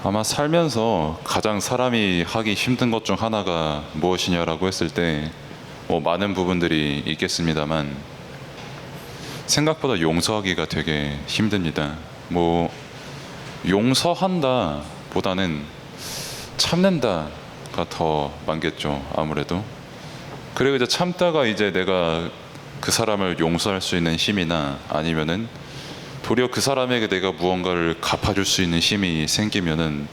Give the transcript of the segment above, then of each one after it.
아마 살면서 가장 사람이 하기 힘든 것 중 하나가 무엇이냐라고 했을 때 많은 부분들이 있겠습니다만 생각보다 용서하기가 되게 힘듭니다. 용서한다 보다는 참는다가 더 많겠죠, 아무래도. 그리고 이제 참다가 이제 내가 그 사람을 용서할 수 있는 힘이나 아니면은 도리어 그 사람에게 내가 무언가를 갚아줄 수 있는 힘이 생기면은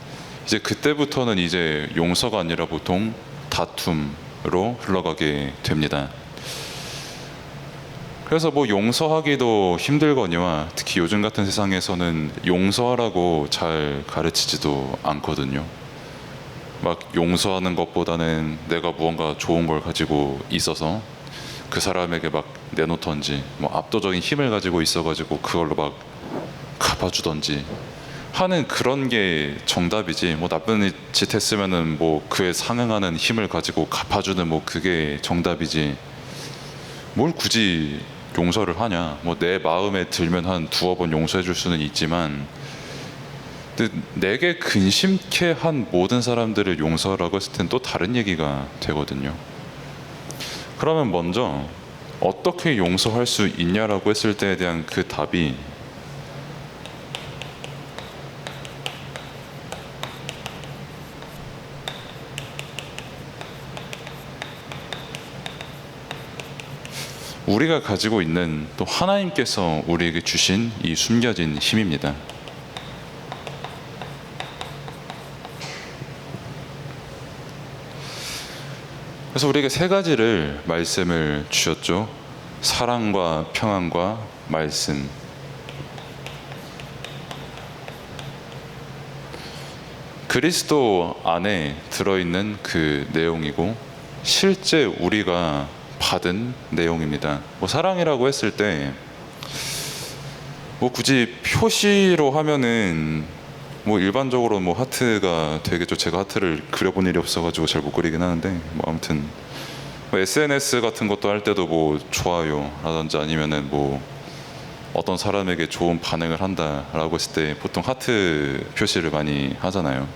이제 그때부터는 이제 용서가 아니라 보통 다툼으로 흘러가게 됩니다. 그래서 용서하기도 힘들거니와 특히 요즘 같은 세상에서는 용서하라고 잘 가르치지도 않거든요. 막 용서하는 것보다는 내가 무언가 좋은 걸 가지고 있어서 그 사람에게 막 내놓던지 압도적인 힘을 가지고 있어가지고 그걸로 막 갚아주던지 하는 그런 게 정답이지, 나쁜 짓 했으면은 그에 상응하는 힘을 가지고 갚아주는 그게 정답이지, 뭘 굳이 용서를 하냐. 내 마음에 들면 한 두어 번 용서해 줄 수는 있지만 근데 내게 근심케 한 모든 사람들을 용서하라고 했을 땐 또 다른 얘기가 되거든요. 그러면 먼저 어떻게 용서할 수 있냐라고 했을 때에 대한 그 답이 우리가 가지고 있는 또 하나님께서 우리에게 주신 이 숨겨진 힘입니다. 그래서 우리에게 세 가지를 말씀을 주셨죠. 사랑과 평안과 말씀. 그리스도 안에 들어있는 그 내용이고 실제 우리가 받은 내용입니다. 사랑이라고 했을 때 굳이 표시로 하면은 일반적으로 하트가 되겠죠. 제가 하트를 그려본 일이 없어가지고 잘 못 그리긴 하는데 아무튼 SNS 같은 것도 할 때도 좋아요라든지 아니면은 어떤 사람에게 좋은 반응을 한다라고 했을 때 보통 하트 표시를 많이 하잖아요.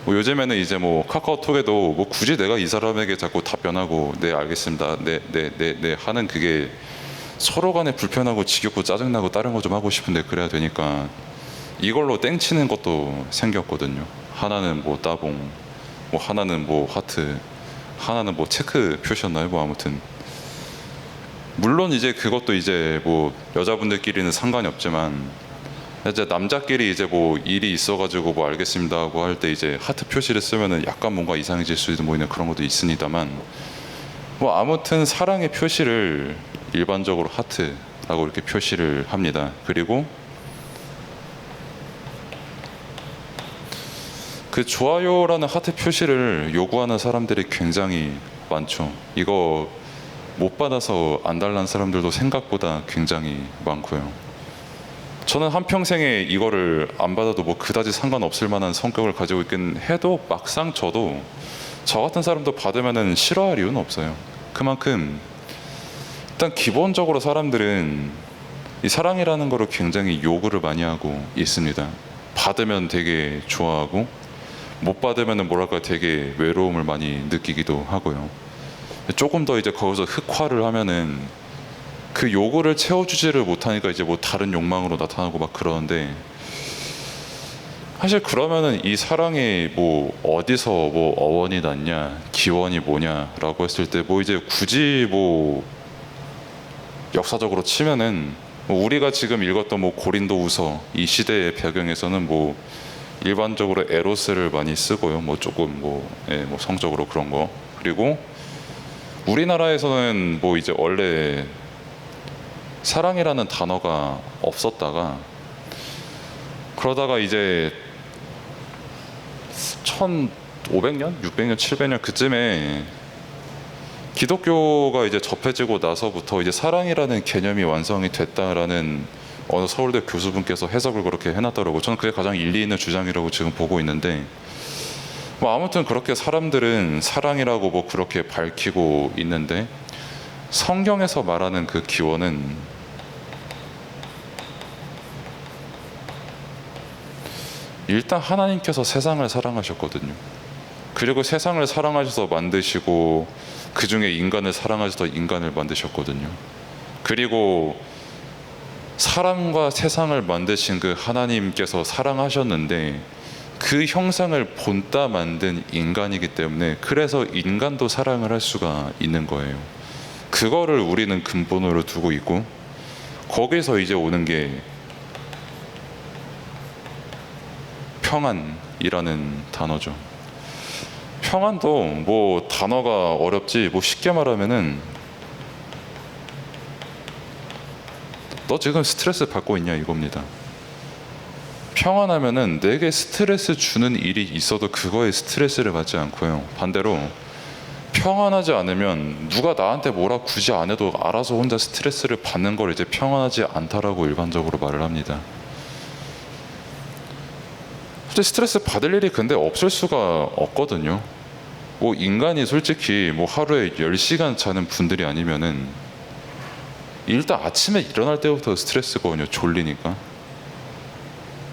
요즘에는 이제 카카오톡에도 굳이 내가 이 사람에게 자꾸 답변하고 네 알겠습니다 네 하는 그게 서로 간에 불편하고 지겹고 짜증나고 다른 거 좀 하고 싶은데 그래야 되니까 이걸로 땡치는 것도 생겼거든요. 하나는 따봉, 하나는 하트, 하나는 체크 표시였나요? 아무튼 물론 이제 그것도 이제 여자분들끼리는 상관이 없지만 이제 남자끼리 이제 일이 있어가지고 알겠습니다 하고 할 때 이제 하트 표시를 쓰면은 약간 뭔가 이상해질 수도 있는 그런 것도 있습니다만 아무튼 사랑의 표시를 일반적으로 하트라고 이렇게 표시를 합니다. 그리고 그 좋아요라는 하트 표시를 요구하는 사람들이 굉장히 많죠. 이거 못 받아서 안 달라는 사람들도 생각보다 굉장히 많고요. 저는 한평생에 이거를 안 받아도 그다지 상관없을 만한 성격을 가지고 있긴 해도 막상 저도 저 같은 사람도 받으면은 싫어할 이유는 없어요. 그만큼 일단 기본적으로 사람들은 이 사랑이라는 거를 굉장히 요구를 많이 하고 있습니다. 받으면 되게 좋아하고 못 받으면은 되게 외로움을 많이 느끼기도 하고요. 조금 더 이제 거기서 흑화를 하면은 그 요구를 채워주지를 못하니까 이제 다른 욕망으로 나타나고 그러는데 사실 그러면은 이 사랑이 어디서 어원이 났냐 기원이 뭐냐라고 했을 때 이제 굳이 역사적으로 치면은 우리가 지금 읽었던 고린도후서 이 시대의 배경에서는 일반적으로 에로스를 많이 쓰고요. 조금 성적으로 그런 거. 그리고 우리나라에서는 이제 원래 사랑이라는 단어가 없었다가 그러다가 이제 1500년, 600년, 700년 그쯤에 기독교가 이제 접해지고 나서부터 이제 사랑이라는 개념이 완성이 됐다라는 어느 서울대 교수분께서 해석을 그렇게 해놨더라고요. 저는 그게 가장 일리 있는 주장이라고 지금 보고 있는데 아무튼 그렇게 사람들은 사랑이라고 그렇게 밝히고 있는데 성경에서 말하는 그 기원은 일단 하나님께서 세상을 사랑하셨거든요. 그리고 세상을 사랑하셔서 만드시고 그 중에 인간을 사랑하셔서 인간을 만드셨거든요. 그리고 사람과 세상을 만드신 그 하나님께서 사랑하셨는데 그 형상을 본따 만든 인간이기 때문에 그래서 인간도 사랑을 할 수가 있는 거예요. 그거를 우리는 근본으로 두고 있고 거기서 이제 오는 게 평안이라는 단어죠. 평안도 뭐 단어가 어렵지 뭐 쉽게 말하면은 너 지금 스트레스 받고 있냐 이겁니다. 평안하면은 내게 스트레스 주는 일이 있어도 그거에 스트레스를 받지 않고요. 반대로 평안하지 않으면 누가 나한테 뭐라 굳이 안 해도 알아서 혼자 스트레스를 받는 걸 이제 평안하지 않다라고 일반적으로 말을 합니다. 솔직히 스트레스 받을 일이 근데 없을 수가 없거든요. 뭐 인간이 솔직히 뭐 하루에 10시간 자는 분들이 아니면은 일단 아침에 일어날 때부터 스트레스거든요. 졸리니까.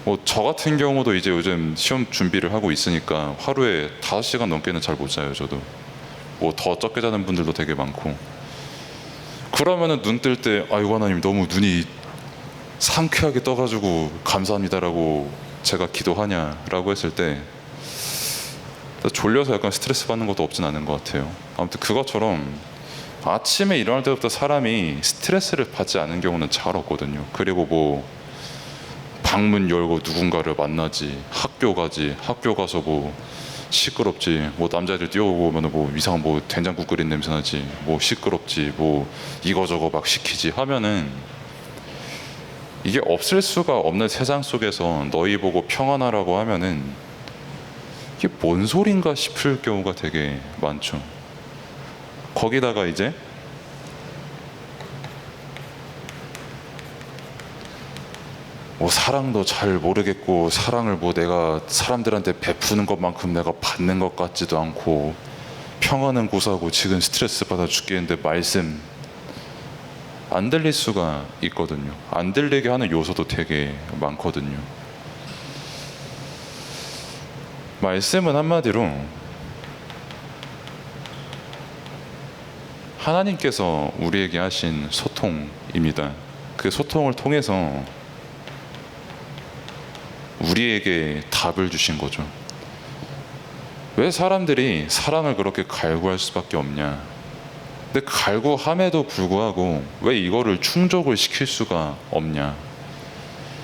뭐 저 같은 경우도 이제 요즘 시험 준비를 하고 있으니까 하루에 5시간 넘게는 잘 못 자요. 저도 뭐 더 적게 자는 분들도 되게 많고. 그러면은 눈 뜰 때 아이고 하나님 너무 눈이 상쾌하게 떠가지고 감사합니다라고 제가 기도하냐라고 했을 때 졸려서 약간 스트레스 받는 것도 없진 않은 것 같아요. 아무튼 그것처럼 아침에 일어날 때부터 사람이 스트레스를 받지 않은 경우는 잘 없거든요. 그리고 뭐 방문 열고 누군가를 만나지, 학교 가지, 학교 가서 뭐 시끄럽지, 뭐 남자애들 뛰어오면 뭐 이상한 뭐 된장국 끓인 냄새 나지, 뭐 시끄럽지, 뭐 이거저거 막 시키지 하면은 이게 없을 수가 없는 세상 속에서 너희 보고 평안하라고 하면은 이게 뭔 소린가 싶을 경우가 되게 많죠. 거기다가 이제 뭐 사랑도 잘 모르겠고 사랑을 뭐 내가 사람들한테 베푸는 것만큼 내가 받는 것 같지도 않고 평안은 고사하고 지금 스트레스 받아 죽겠는데 말씀 안 들릴 수가 있거든요. 안 들리게 하는 요소도 되게 많거든요. 말씀은 한마디로 하나님께서 우리에게 하신 소통입니다. 그 소통을 통해서 우리에게 답을 주신 거죠. 왜 사람들이 사랑을 그렇게 갈구할 수밖에 없냐? 근데 갈구함에도 불구하고 왜 이거를 충족을 시킬 수가 없냐?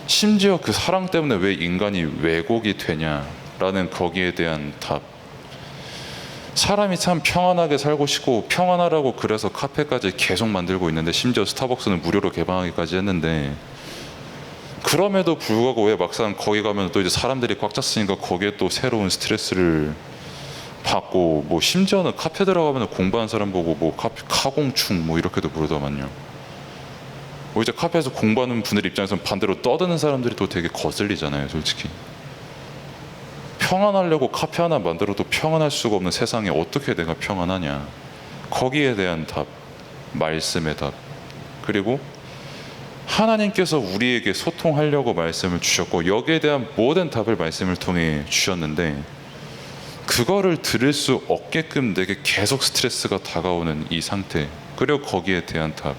심지어 그 사랑 때문에 왜 인간이 왜곡이 되냐라는 거기에 대한 답. 사람이 참 평안하게 살고 싶고 평안하라고 그래서 카페까지 계속 만들고 있는데 심지어 스타벅스는 무료로 개방하기까지 했는데 그럼에도 불구하고 왜 막상 거기 가면 또 이제 사람들이 꽉 찼으니까 거기에 또 새로운 스트레스를 받고 뭐 심지어는 카페 들어가면 공부하는 사람 보고 뭐 카페 카공충 뭐 이렇게도 부르더만요. 뭐 이제 카페에서 공부하는 분들 입장에서는 반대로 떠드는 사람들이 또 되게 거슬리잖아요, 솔직히. 평안하려고 카페 하나 만들어도 평안할 수가 없는 세상에 어떻게 내가 평안하냐? 거기에 대한 답, 말씀의 답. 그리고 하나님께서 우리에게 소통하려고 말씀을 주셨고 여기에 대한 모든 답을 말씀을 통해 주셨는데 그거를 들을 수 없게끔 내게 계속 스트레스가 다가오는 이 상태, 그리고 거기에 대한 답,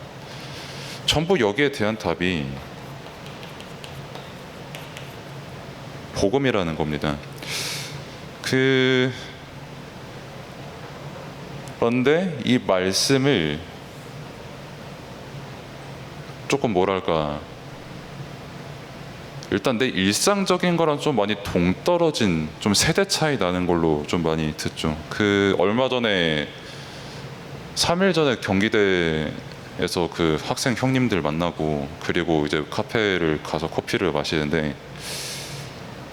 전부 여기에 대한 답이 복음이라는 겁니다. 그런데 이 말씀을 조금 뭐랄까 일단 내 일상적인 거랑 좀 많이 동떨어진 좀 세대 차이 나는 걸로 좀 많이 듣죠. 그 얼마 전에 3일 전에 경기대에서 그 학생 형님들 만나고 그리고 이제 카페를 가서 커피를 마시는데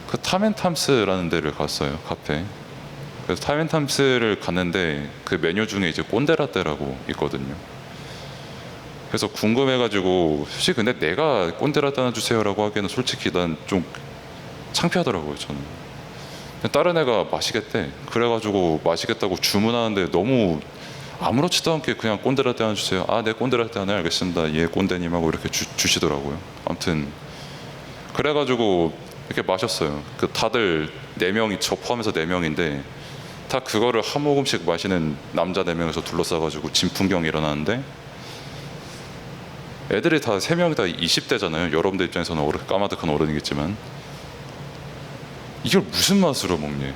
그 탐앤탐스라는 데를 갔어요. 카페. 그래서 탐앤탐스를 갔는데 그 메뉴 중에 이제 꼰대라떼라고 있거든요. 그래서 궁금해가지고 솔직히 근데 내가 꼰대라떼 하나 주세요라고 하기에는 솔직히 난 좀 창피하더라고요. 저는. 다른 애가 마시겠대. 그래가지고 마시겠다고 주문하는데 너무 아무렇지도 않게 그냥 꼰대라떼 하나 주세요. 아, 네, 꼰대라떼 하나 알겠습니다. 예, 꼰대님 하고 이렇게 주시더라고요. 아무튼 그래가지고 이렇게 마셨어요. 그 다들 4명이, 저 포함해서 4명인데 다 그거를 한 모금씩 마시는 남자 4명에서 둘러싸가지고 진풍경이 일어나는데, 애들이 다 3명이 다 20대잖아요. 여러분들 입장에서는 까마득한 어른이겠지만, 이걸 무슨 맛으로 먹니?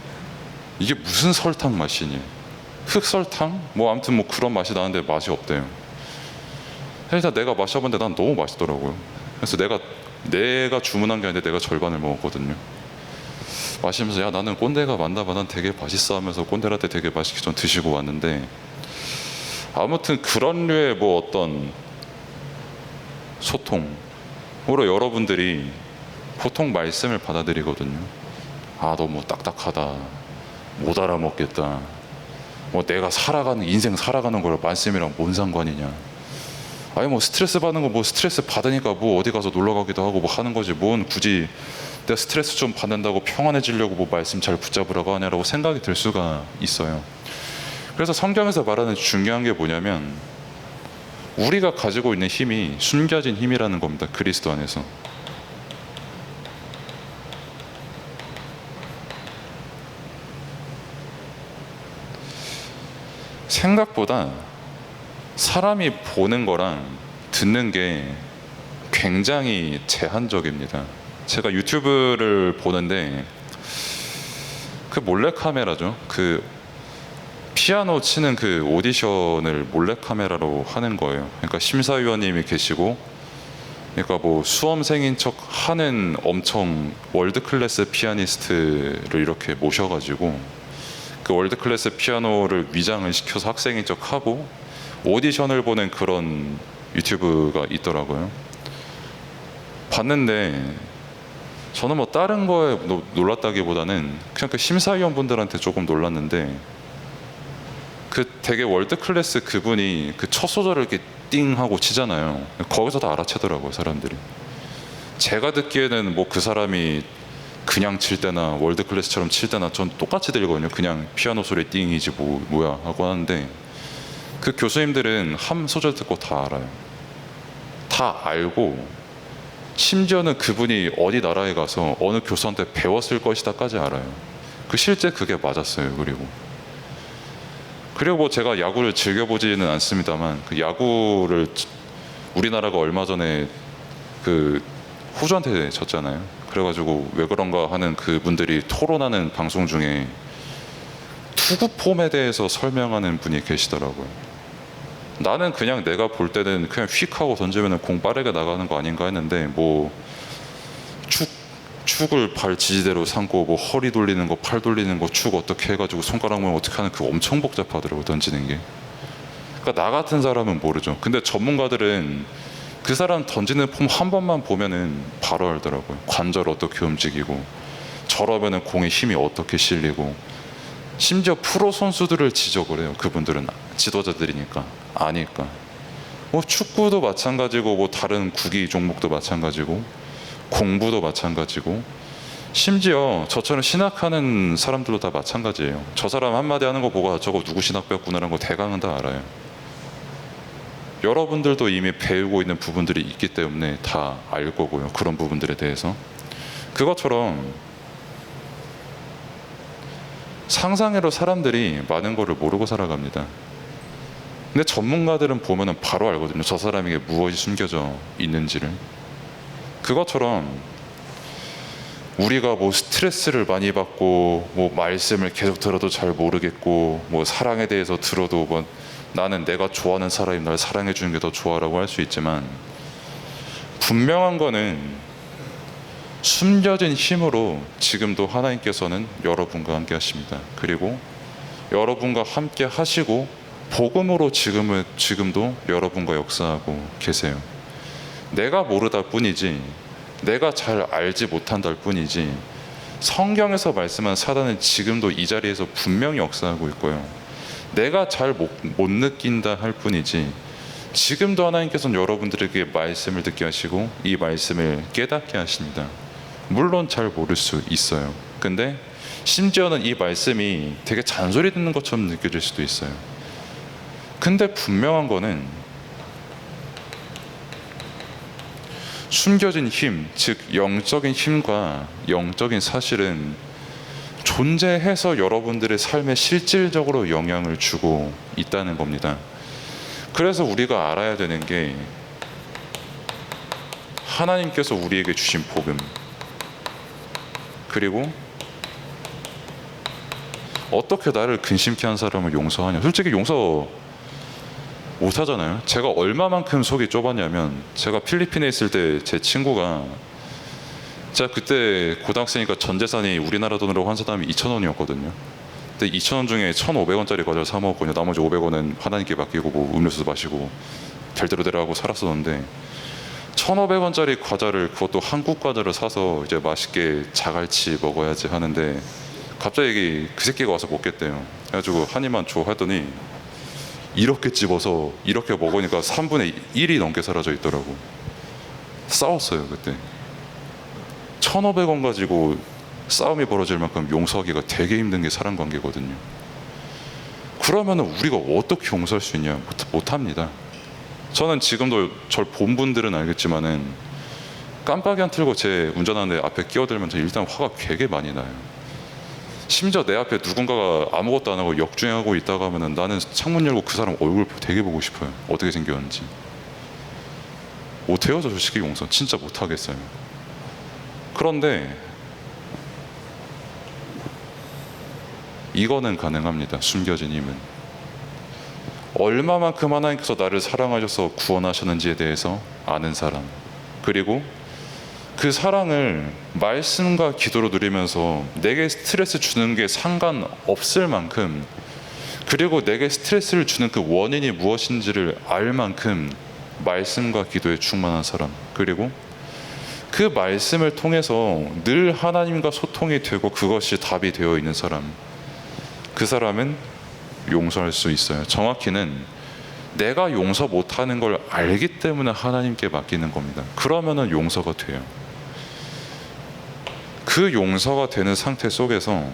이게 무슨 설탕 맛이니? 흑설탕? 뭐 아무튼 뭐 그런 맛이 나는데 맛이 없대요. 일단 내가 마셔봤는데 난 너무 맛있더라고요. 그래서 내가 주문한 게 아닌데 내가 절반을 먹었거든요. 마시면서 야, 나는 꼰대가 맞나 봐, 난 되게 맛있어 하면서 꼰대라떼 되게 맛있게 좀 드시고 왔는데, 아무튼 그런 류의 뭐 어떤 소통으로 여러분들이 보통 말씀을 받아들이거든요. 아, 너무 딱딱하다, 못 알아먹겠다, 뭐 내가 인생 살아가는 거랑 말씀이랑 뭔 상관이냐, 아니 뭐 스트레스 받는 거 뭐 스트레스 받으니까 뭐 어디 가서 놀러 가기도 하고 뭐 하는 거지, 뭔 굳이 내가 스트레스 좀 받는다고 평안해지려고 뭐 말씀 잘 붙잡으라고 하냐라고 생각이 들 수가 있어요. 그래서 성경에서 말하는 중요한 게 뭐냐면, 우리가 가지고 있는 힘이 숨겨진 힘이라는 겁니다. 그리스도 안에서. 생각보다 사람이 보는 거랑 듣는 게 굉장히 제한적입니다. 제가 유튜브를 보는데 그 몰래카메라죠. 그 피아노 치는 그 오디션을 몰래카메라로 하는 거예요. 그러니까 심사위원님이 계시고, 그러니까 뭐 수험생인 척 하는 엄청 월드 클래스 피아니스트를 이렇게 모셔가지고 그 월드 클래스 피아노를 위장을 시켜서 학생인 척 하고 오디션을 보는 그런 유튜브가 있더라고요. 봤는데 저는 뭐 다른 거에 놀랐다기보다는 그냥 그 심사위원분들한테 조금 놀랐는데, 그 되게 월드 클래스 그분이 그 첫 소절을 이렇게 띵 하고 치잖아요. 거기서 다 알아채더라고요, 사람들이. 제가 듣기에는 뭐 그 사람이 그냥 칠 때나 월드 클래스처럼 칠 때나 전 똑같이 들리거든요. 그냥 피아노 소리 띵이지 뭐야 하고 하는데, 그 교수님들은 한 소절 듣고 다 알아요. 다 알고, 심지어는 그분이 어디 나라에 가서 어느 교수한테 배웠을 것이다까지 알아요. 실제 그게 맞았어요. 그리고 뭐 제가 야구를 즐겨보지는 않습니다만, 그 야구를 우리나라가 얼마 전에 그 호주한테 졌잖아요. 그래가지고 왜 그런가 하는 그분들이 토론하는 방송 중에 투구 폼에 대해서 설명하는 분이 계시더라고요. 나는 그냥 내가 볼 때는 그냥 휙 하고 던지면 공 빠르게 나가는 거 아닌가 했는데, 뭐 축을 발 지지대로 삼고 뭐 허리 돌리는 거, 팔 돌리는 거, 축 어떻게 해가지고 손가락 모양 어떻게 하는, 그거 엄청 복잡하더라고, 던지는 게. 그러니까 나 같은 사람은 모르죠. 근데 전문가들은 그 사람 던지는 폼 한 번만 보면은 바로 알더라고요. 관절 어떻게 움직이고, 저러면은 공의 힘이 어떻게 실리고. 심지어 프로 선수들을 지적을 해요. 그분들은 지도자들이니까 아니까. 뭐 축구도 마찬가지고, 뭐 다른 구기 종목도 마찬가지고, 공부도 마찬가지고, 심지어 저처럼 신학하는 사람들도 다 마찬가지예요. 저 사람 한마디 하는 거 보고 저거 누구 신학 배웠구나라는 거 대강은 다 알아요. 여러분들도 이미 배우고 있는 부분들이 있기 때문에 다 알 거고요. 그런 부분들에 대해서. 그것처럼 상상외로 사람들이 많은 거를 모르고 살아갑니다. 근데 전문가들은 보면은 바로 알거든요. 저 사람에게 무엇이 숨겨져 있는지를. 그것처럼 우리가 뭐 스트레스를 많이 받고, 뭐 말씀을 계속 들어도 잘 모르겠고, 뭐 사랑에 대해서 들어도 뭐 나는 내가 좋아하는 사람이 날 사랑해 주는 게 더 좋아라고 할 수 있지만, 분명한 거는 숨겨진 힘으로 지금도 하나님께서는 여러분과 함께 하십니다. 그리고 여러분과 함께 하시고 복음으로 지금도 여러분과 역사하고 계세요. 내가 모르다 뿐이지, 내가 잘 알지 못한다 뿐이지, 성경에서 말씀한 사단은 지금도 이 자리에서 분명히 역사하고 있고요. 내가 잘 못 느낀다 할 뿐이지, 지금도 하나님께서는 여러분들에게 말씀을 듣게 하시고 이 말씀을 깨닫게 하십니다. 물론 잘 모를 수 있어요. 근데 심지어는 이 말씀이 되게 잔소리 듣는 것처럼 느껴질 수도 있어요. 근데 분명한 거는 숨겨진 힘, 즉 영적인 힘과 영적인 사실은 존재해서 여러분들의 삶에 실질적으로 영향을 주고 있다는 겁니다. 그래서 우리가 알아야 되는 게 하나님께서 우리에게 주신 복음, 그리고 어떻게 나를 근심케 한 사람을 용서하냐. 솔직히 용서 못하잖아요. 제가 얼마만큼 속이 좁았냐면, 제가 필리핀에 있을 때 제 친구가, 제가 그때 고등학생이니까 전 재산이 우리나라 돈으로 환산하면 2,000원이었거든요. 근데 2,000원 중에 1,500원짜리 과자를 사 먹었거든요. 나머지 500원은 하나님께 맡기고 뭐 음료수도 마시고 될 대로 하고 살았었는데, 1,500원짜리 과자를, 그것도 한국 과자를 사서 이제 맛있게 자갈치 먹어야지 하는데, 갑자기 그 새끼가 와서 먹겠대요. 그래가지고 한 입만 줘 하더니 이렇게 집어서 이렇게 먹으니까 3분의 1이 넘게 사라져 있더라고. 싸웠어요 그때. 1,500원 가지고 싸움이 벌어질 만큼 용서하기가 되게 힘든 게 사람관계거든요. 그러면 우리가 어떻게 용서할 수 있냐? 못합니다. 저는 지금도 절 본 분들은 알겠지만은 깜빡이 안 틀고 제 운전하는데 앞에 끼어들면 일단 화가 되게 많이 나요. 심지어 내 앞에 누군가가 아무것도 안 하고 역주행하고 있다가 하면은 나는 창문 열고 그 사람 얼굴 되게 보고 싶어요. 어떻게 생겼는지. 못해요. 저 솔직히 용서 진짜 못하겠어요. 그런데 이거는 가능합니다. 숨겨진 힘은. 얼마만큼 하나님께서 나를 사랑하셔서 구원하셨는지에 대해서 아는 사람, 그리고 그 사랑을 말씀과 기도로 누리면서 내게 스트레스 주는 게 상관없을 만큼, 그리고 내게 스트레스를 주는 그 원인이 무엇인지를 알 만큼 말씀과 기도에 충만한 사람, 그리고 그 말씀을 통해서 늘 하나님과 소통이 되고 그것이 답이 되어 있는 사람, 그 사람은 용서할 수 있어요. 정확히는 내가 용서 못하는 걸 알기 때문에 하나님께 맡기는 겁니다. 그러면은 용서가 돼요. 그 용서가 되는 상태 속에서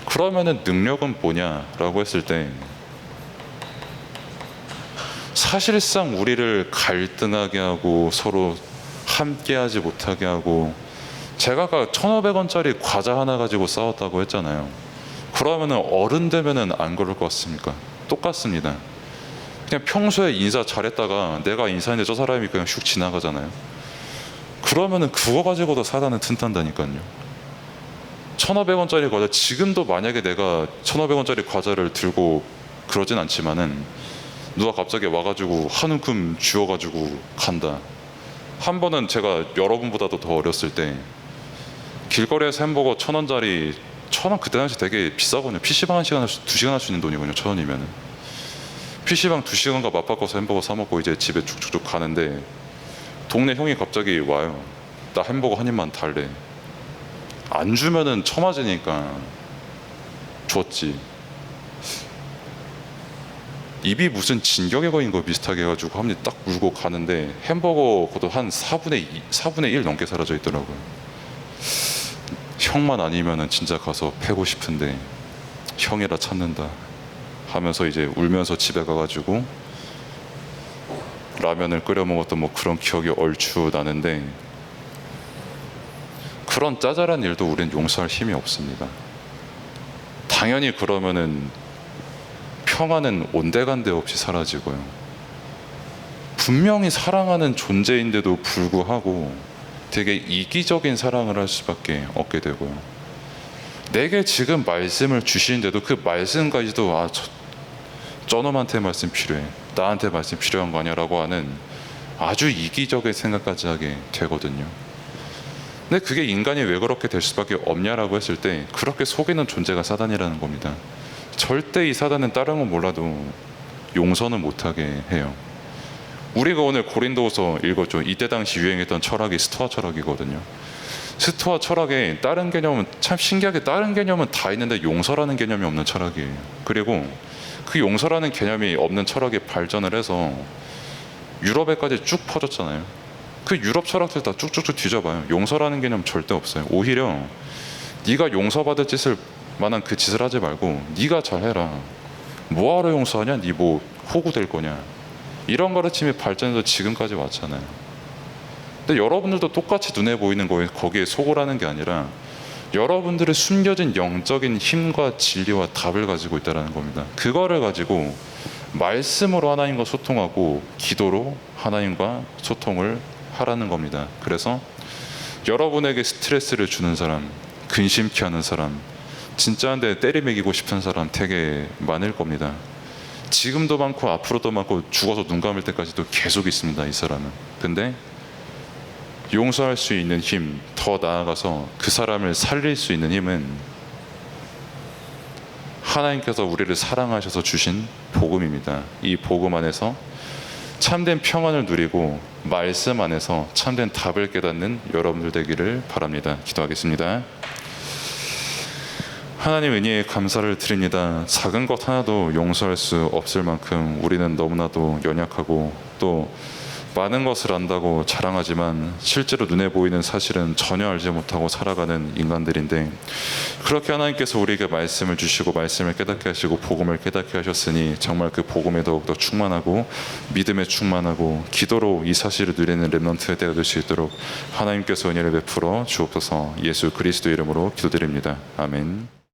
그러면은 능력은 뭐냐라고 했을 때, 사실상 우리를 갈등하게 하고 서로 함께하지 못하게 하고, 제가 아까 1,500원짜리 과자 하나 가지고 싸웠다고 했잖아요. 그러면은 어른 되면은 안 그럴 것 같습니까? 똑같습니다. 그냥 평소에 인사 잘했다가 내가 인사했는데 저 사람이 그냥 슉 지나가잖아요. 그러면은 그거 가지고도 사단은 튼탄다니까요. 1,500원짜리 과자, 지금도 만약에 내가 1,500원짜리 과자를 들고 그러진 않지만은 누가 갑자기 와가지고 한 움큼 쥐어가지고 간다. 한 번은 제가 여러분보다도 더 어렸을 때 길거리에서 햄버거 1,000원짜리, 1,000원 그때 당시 되게 비싸거든요. PC방 한 시간 2시간 할 수 있는 돈이거든요. 1,000원이면은. PC방 2시간가 맞바꿔서 햄버거 사 먹고 이제 집에 쭉쭉쭉 가는데, 동네 형이 갑자기 와요. 나 햄버거 한 입만 달래. 안 주면은 처맞으니까 줬지. 입이 무슨 진격에 거인 거 비슷하게 해가지고 한 입 딱 물고 가는데 햄버거 그것도 한 4분의 1 넘게 사라져 있더라고요. 형만 아니면은 진짜 가서 패고 싶은데 형이라 참는다 하면서 이제 울면서 집에 가가지고 라면을 끓여 먹었던 뭐 그런 기억이 얼추 나는데, 그런 짜잘한 일도 우린 용서할 힘이 없습니다. 당연히 그러면은 평화는 온데간데 없이 사라지고요. 분명히 사랑하는 존재인데도 불구하고 되게 이기적인 사랑을 할 수밖에 없게 되고요. 내게 지금 말씀을 주시는데도 그 말씀까지도 저놈한테 말씀 필요해, 나한테 말씀 필요한 거 아니야 라고 하는 아주 이기적인 생각까지 하게 되거든요. 근데 그게 인간이 왜 그렇게 될 수밖에 없냐라고 했을 때, 그렇게 속이는 존재가 사단이라는 겁니다. 절대 이 사단은 다른 건 몰라도 용서는 못하게 해요. 우리가 오늘 고린도후서 읽었죠. 이때 당시 유행했던 철학이 스토아 철학이거든요. 스토아 철학에 다른 개념은 참 신기하게 다른 개념은 다 있는데 용서라는 개념이 없는 철학이에요. 그리고 그 용서라는 개념이 없는 철학이 발전을 해서 유럽에까지 쭉 퍼졌잖아요. 그 유럽 철학들 다 쭉쭉쭉 뒤져봐요. 용서라는 개념 절대 없어요. 오히려 네가 용서받을 짓을 만한 그 짓을 하지 말고 네가 잘해라. 뭐하러 용서하냐? 네 뭐 호구 될 거냐? 이런 가르침이 발전해서 지금까지 왔잖아요. 근데 여러분들도 똑같이 눈에 보이는 거기에 속으라는 게 아니라 여러분들의 숨겨진 영적인 힘과 진리와 답을 가지고 있다는 겁니다. 그거를 가지고 말씀으로 하나님과 소통하고 기도로 하나님과 소통을 하라는 겁니다. 그래서 여러분에게 스트레스를 주는 사람, 근심케 하는 사람, 진짜한테 때리매기고 싶은 사람 되게 많을 겁니다. 지금도 많고 앞으로도 많고 죽어서 눈 감을 때까지도 계속 있습니다. 이 사람은. 근데 용서할 수 있는 힘, 더 나아가서 그 사람을 살릴 수 있는 힘은 하나님께서 우리를 사랑하셔서 주신 복음입니다. 이 복음 안에서 참된 평안을 누리고 말씀 안에서 참된 답을 깨닫는 여러분들 되기를 바랍니다. 기도하겠습니다. 하나님 은혜에 감사를 드립니다. 작은 것 하나도 용서할 수 없을 만큼 우리는 너무나도 연약하고 또 많은 것을 안다고 자랑하지만 실제로 눈에 보이는 사실은 전혀 알지 못하고 살아가는 인간들인데, 그렇게 하나님께서 우리에게 말씀을 주시고 말씀을 깨닫게 하시고 복음을 깨닫게 하셨으니 정말 그 복음에 더욱더 충만하고 믿음에 충만하고 기도로 이 사실을 누리는 렘넌트의 때가 될 수 있도록 하나님께서 은혜를 베풀어 주옵소서. 예수 그리스도 이름으로 기도드립니다. 아멘.